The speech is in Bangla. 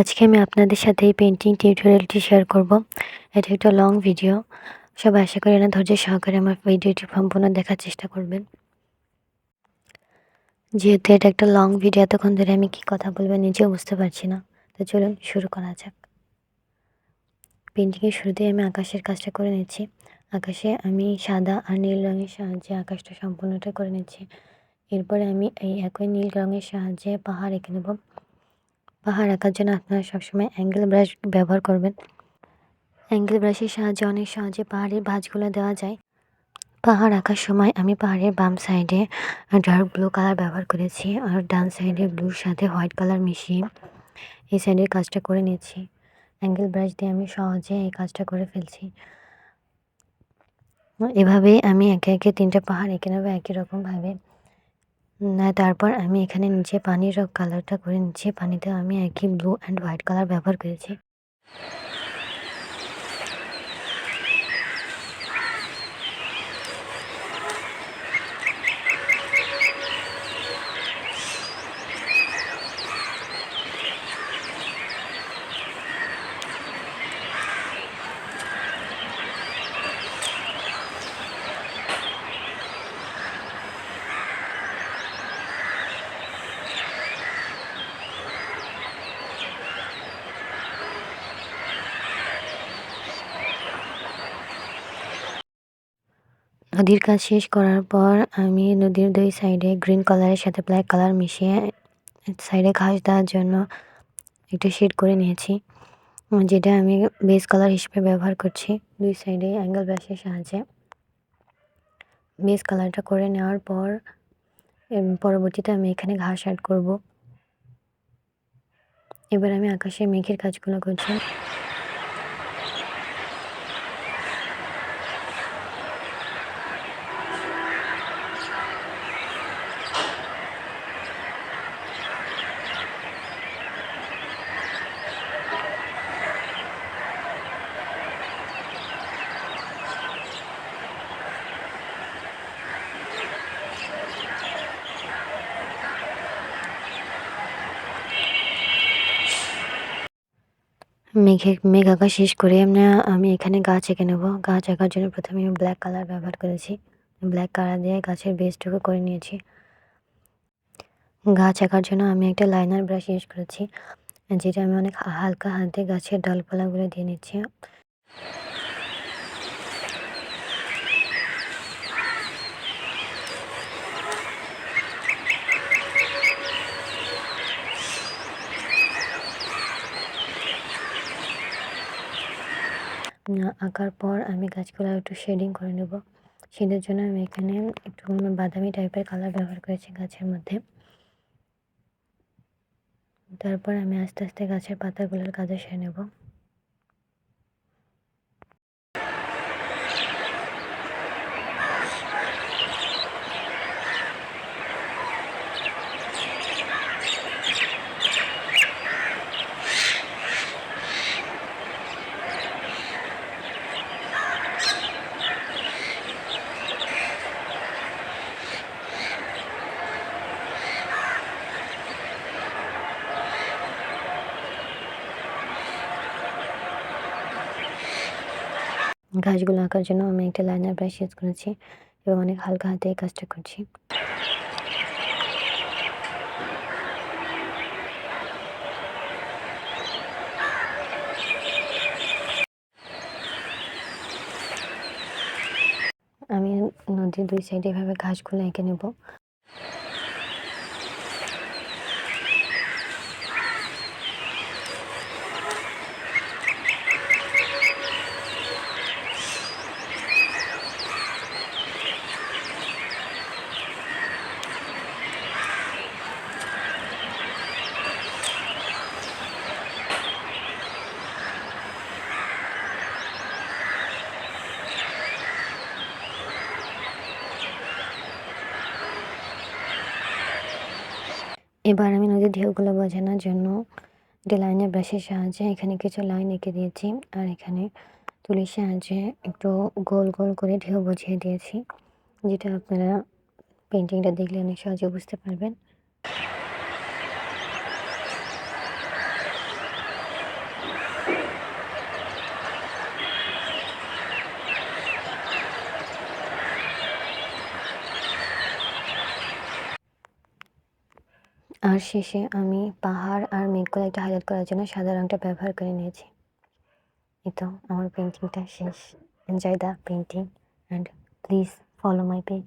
আজকে আমি আপনাদের সাথে এই পেইন্টিং টিউটোরিয়ালটি শেয়ার করব। এটা একটা লং ভিডিও। সবাই আশা করি না ধৈর্য সহকারে আমার ভিডিওটি সম্পূর্ণ দেখার চেষ্টা করবেন। যেহেতু এটা একটা লং ভিডিও, এতক্ষণ ধরে আমি কি কথা বলবো নিজেও বুঝতে পারছি না। তো চলুন শুরু করা যাক। পেইন্টিংয়ের শুরুতেই আমি আকাশের কাজটা করে নিচ্ছি। আকাশে আমি সাদা আর নীল রঙের সাহায্যে আকাশটা সম্পূর্ণটা করে নিচ্ছি। এরপরে আমি এই একই নীল রঙের সাহায্যে পাহাড় এঁকে নেব। পাহাড় আঁকার জন্য আপনারা সবসময় অ্যাঙ্গেল ব্রাশ ব্যবহার করবেন। অ্যাঙ্গেল ব্রাশের সাহায্যে অনেক সহজে পাহাড়ের ভাঁজগুলো দেওয়া যায়। পাহাড় আঁকার সময় আমি পাহাড়ের বাম সাইডে ডার্ক ব্লু কালার ব্যবহার করেছি, আর ডান সাইডে ব্লুর সাথে হোয়াইট কালার মিশিয়ে এই সাইডের কাজটা করে নিয়েছি। অ্যাঙ্গেল ব্রাশ দিয়ে আমি সহজে এই কাজটা করে ফেলছি। এভাবেই আমি একে একে 3টে পাহাড় এঁকে নেবো একই রকমভাবে। তারপর আমি এখানে নিচে পানির কালারটা করে নিচ্ছি। পানিতে আমি একই ব্লু অ্যান্ড হোয়াইট কালার ব্যবহার করেছি। নদীর কাজ শেষ করার পর আমি নদীর 2 সাইডে গ্রিন কালারের সাথে ব্ল্যাক কালার মিশিয়ে সাইডে ঘাস দেওয়ার জন্য একটা শেড করে নিয়েছি, যেটা আমি বেস কালার হিসেবে ব্যবহার করছি। 2 সাইডে অ্যাঙ্গেল ব্রাশের সাহায্যে বেস কালারটা করে নেওয়ার পর পরবর্তীতে আমি এখানে ঘাস অ্যাড করব। এবার আমি আকাশে মেঘের কাজগুলো করছি। মেঘ আঁকা শেষ করে আমি এখানে গাছ এঁকে নেব। গাছ আঁকার জন্য প্রথমে আমি ব্ল্যাক কালার ব্যবহার করেছি। ব্ল্যাক কালার দিয়ে গাছের বেসটুকু করে নিয়েছি। গাছ আঁকার জন্য আমি একটা লাইনার ব্রাশ ইউজ করেছি, যেটা আমি অনেক হালকা হাতে গাছের ডালপালাগুলো দিয়ে নিচ্ছি। আঁকার পর আমি গাছগুলো একটু শেডিং করে নেব। শেডের জন্য আমি এখানে একটু বাদামি টাইপের কালার ব্যবহার করেছি গাছের মধ্যে। তারপর আমি আস্তে আস্তে গাছের পাতাগুলোর কাজে সেরে নেব। গাছগুলো আঁকার জন্য আমি একটা লাইনার ব্রাশ ইউজ করেছি এবং অনেক হালকা হাতে এই কাজটা করছি। আমি নদীর 2 সাইডে এভাবে ঘাসগুলো এঁকে নেব। এবার আমি নদীর ঢেউগুলো বোঝানোর জন্য একটা লাইনার ব্রাশের সাহায্যে এখানে কিছু লাইন এঁকে দিয়েছি, আর এখানে তুলির সাহায্যে একটু গোল গোল করে ঢেউ বুঝিয়ে দিয়েছি, যেটা আপনারা পেইন্টিংটা দেখলে অনেক সহজে বুঝতে পারবেন। আর শেষে আমি পাহাড় আর মেঘগুলো একটু হাইলাইট করার জন্য সাদা রঙটা ব্যবহার করে নিয়েছি। এই তো আমার পেইন্টিংটা শেষ। Enjoy the painting and please follow my page.